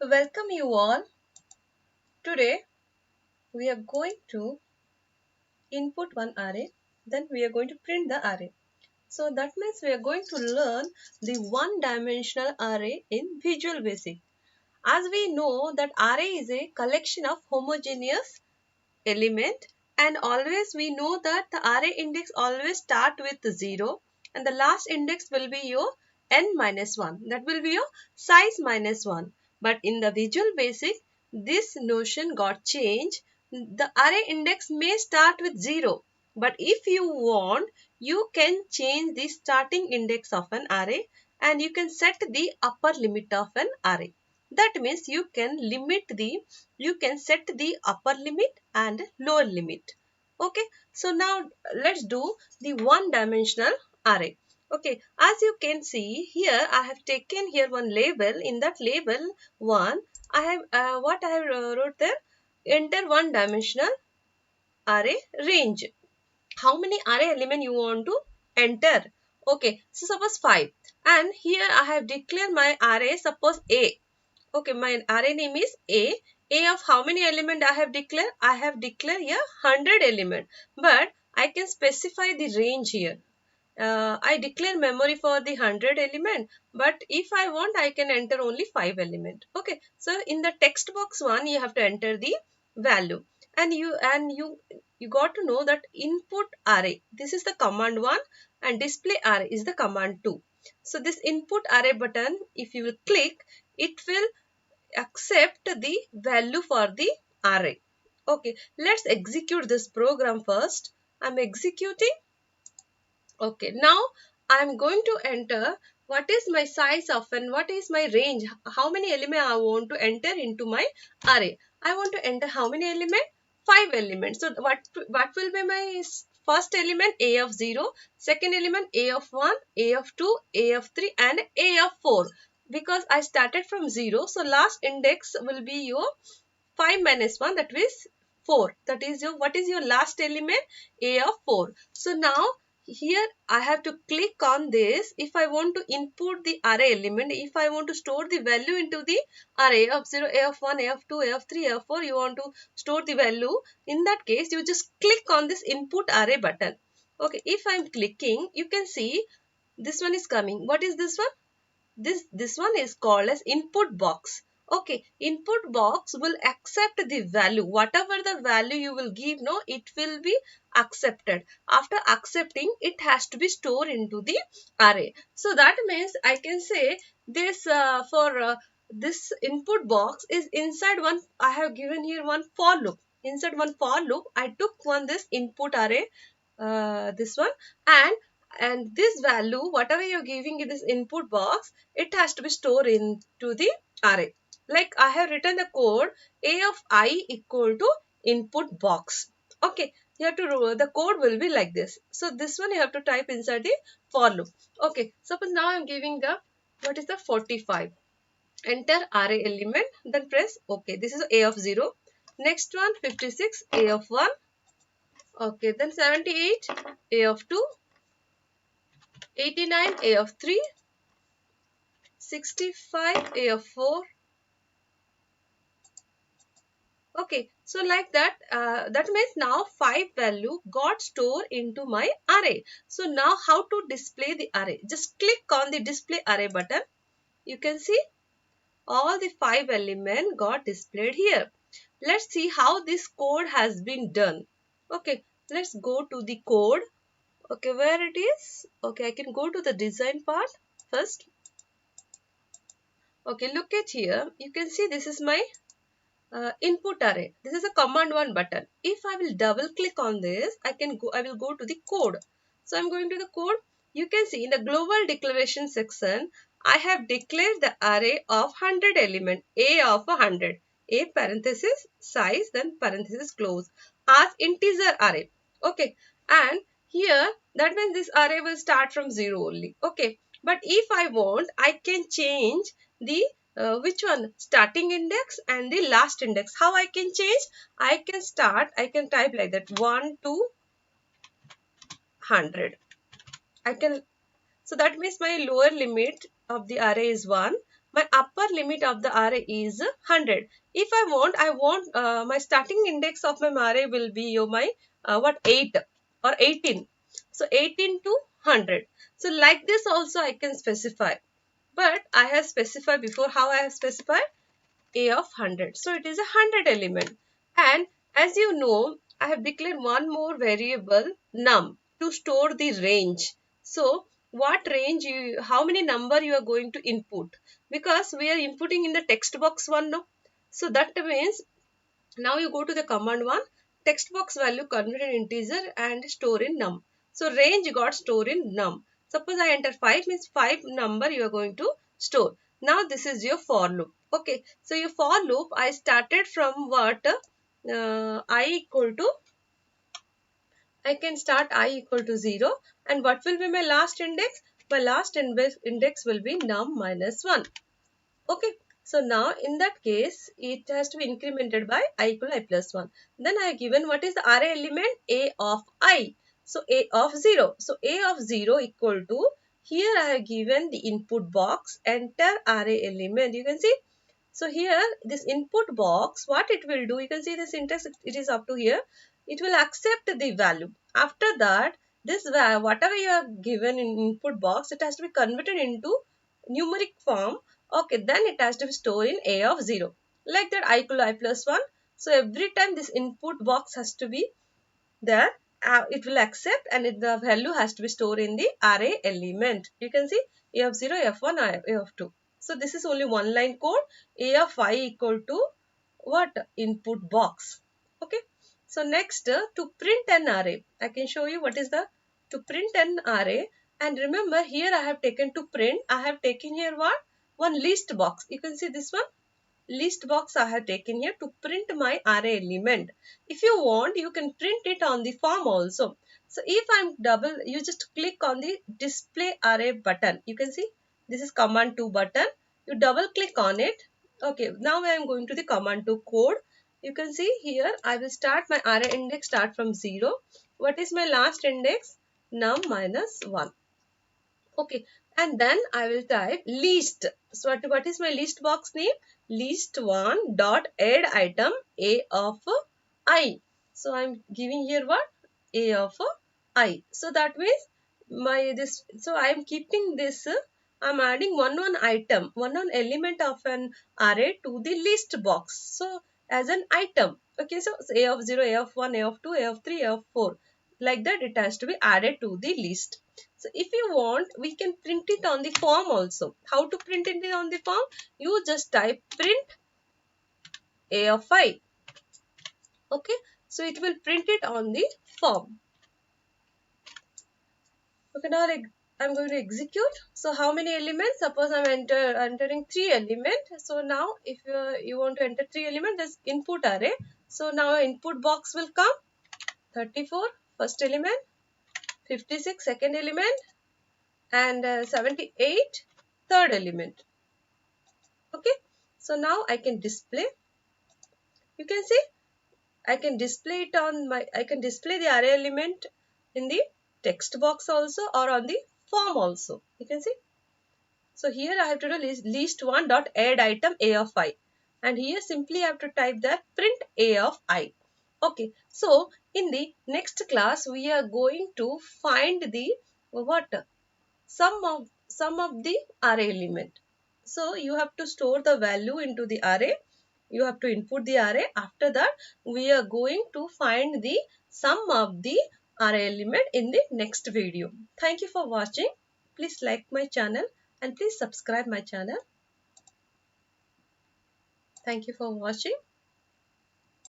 Welcome you all. Today we are going to input one array, then we are going to print the array. So that means we are going to learn the one-dimensional array in Visual Basic. As we know that array is a collection of homogeneous element, and always we know that the array index always start with 0 and the last index will be your n minus 1. That will be your size minus 1. But in the Visual Basic, this notion got changed. The array index may start with 0. But if you want, you can change the starting index of an array and you can set the upper limit of an array. That means you can set the upper limit and lower limit. Okay, so now let's do the one dimensional array. Okay, as you can see here, I have taken here one label. In that label 1, I have what I have wrote there, enter one dimensional array range. How many array element you want to enter? Okay, so suppose 5, and here I have declared my array, suppose A. Okay, my array name is A. A of how many element I have declared? I have declared here 100 element. But I can specify the range here. I declare memory for the 100 element. But if I want, I can enter only 5 element. Okay. So in the text box 1, you have to enter the value. And you got to know that input array. This is the command 1 and display array is the command 2. So this input array button, if you will click, it will accept the value for the array. Okay, let's execute this program first. I'm executing. Okay, now I'm going to enter what is my size of and what is my range, how many elements I want to enter into my array. I want to enter how many elements? 5 elements. So what will be my first element? A of 0, second element A of 1, A of 2, A of 3 and A of 4. Because I started from 0, so last index will be your 5 minus 1, that is 4. That is your, what is your last element? A of 4. So now here I have to click on this. If I want to input the array element, if I want to store the value into the array of 0, A of 1, A of 2, A of 3, A of 4, you want to store the value. In that case, you just click on this input array button. Okay, if I'm clicking, you can see this one is coming. What is this one? This one is called as input box. Okay, input box will accept the value, whatever the value you will give, no, it will be accepted. After accepting, it has to be stored into the array. So that means I can say this for this input box is inside one. I have given here one for loop. Inside one for loop, I took one this input array, this one, and this value, whatever you're giving in this input box, it has to be stored into the array. Like I have written the code, A of I equal to input box. Okay, you have to, the code will be like this. So this one you have to type inside the for loop. Okay, suppose now I'm giving the, what is the 45. Enter array element, then press OK. This is A of 0. Next one, 56, A of 1. Okay, then 78, A of 2. 89, A of 3. 65, A of 4. Okay, so like that, that means now 5 value got stored into my array. So now how to display the array? Just click on the display array button. You can see all the 5 element got displayed here. Let's see how this code has been done. Okay, let's go to the code. Okay, where it is? Okay, I can go to the design part first. Okay, look at here. You can see this is my input array. This is a command 1 button. If I will double click on this, I will go to the code. So I'm going to the code. You can see in the global declaration section, I have declared the array of 100 element, A of 100, A parenthesis size, then parenthesis close, as integer array. Okay, and here that means this array will start from 0 only. Okay, but if I want, I can change the which one, starting index and the last index. How I can change? I can type like that, 1 to 100. I can, so that means my lower limit of the array is 1 my upper limit of the array is 100. If I want my starting index of my array will be 8 or 18. So 18 to 100. So like this also I can specify. But I have specified before. How I have specified? A of 100. So it is a 100 element. And as you know, I have declared one more variable num to store the range. So what range how many number you are going to input? Because we are inputting in the text box one now. So that means now you go to the command one, text box value convert in integer and store in num. So range got stored in num. Suppose I enter 5 means 5 number you are going to store. Now this is your for loop. Okay. So your for loop I started from what? I equal to, I can start I equal to 0 and what will be my last index? My last index will be num minus 1. Okay, so now in that case, it has to be incremented by I equal to I plus 1. Then I have given what is the array element? A of I. So A of 0. So A of 0 equal to, here I have given the input box, enter array element. You can see. So here this input box, what it will do, you can see the syntax, it is up to here. It will accept the value. After that, this whatever you have given in input box, it has to be converted into numeric form. Okay, then it has to be stored in A of 0. Like that I equal to I plus 1. So every time this input box has to be there, it will accept and the value has to be stored in the array element. You can see A of 0, F1, A of 2. So this is only one line code. A of I equal to what? Input box. Okay. So next to print an array, I can show you what is the to print an array. And remember here I have taken to print, I have taken here what? One list box. You can see this one list box I have taken here to print my array element. If you want, you can print it on the form also. So if I'm you just click on the display array button. You can see this is command 2 button. You double click on it. Okay, now I am going to the command 2 code. You can see here I will start my array index start from 0. What is my last index? Num minus 1. Okay, and then I will type list. So what is my list box name? List1 dot add item A of I. So I'm giving here what? A of I. So that means so I'm keeping this, I'm adding one item, one element of an array to the list box. So as an item. Okay, so A of 0, A of 1, A of 2, A of 3, A of 4. Like that it has to be added to the list. So if you want, we can print it on the form also. How to print it on the form? You just type print A of I. Okay. So it will print it on the form. Okay. Now I'm going to execute. So how many elements? Suppose I'm entering 3 elements. So now if you want to enter 3 elements, there's input array. So now input box will come. 34 first element, 56 second element, and 78 third element. Okay, so now I can display. You can see I can display it on I can display the array element in the text box also or on the form also. You can see. So here I have to do list1 dot add item A of I, and here simply I have to type that print A of I. Okay, so in the next class we are going to find the what? Sum of the array element. So you have to store the value into the array. You have to input the array. After that, we are going to find the sum of the array element in the next video. Thank you for watching. Please like my channel and please subscribe my channel. Thank you for watching.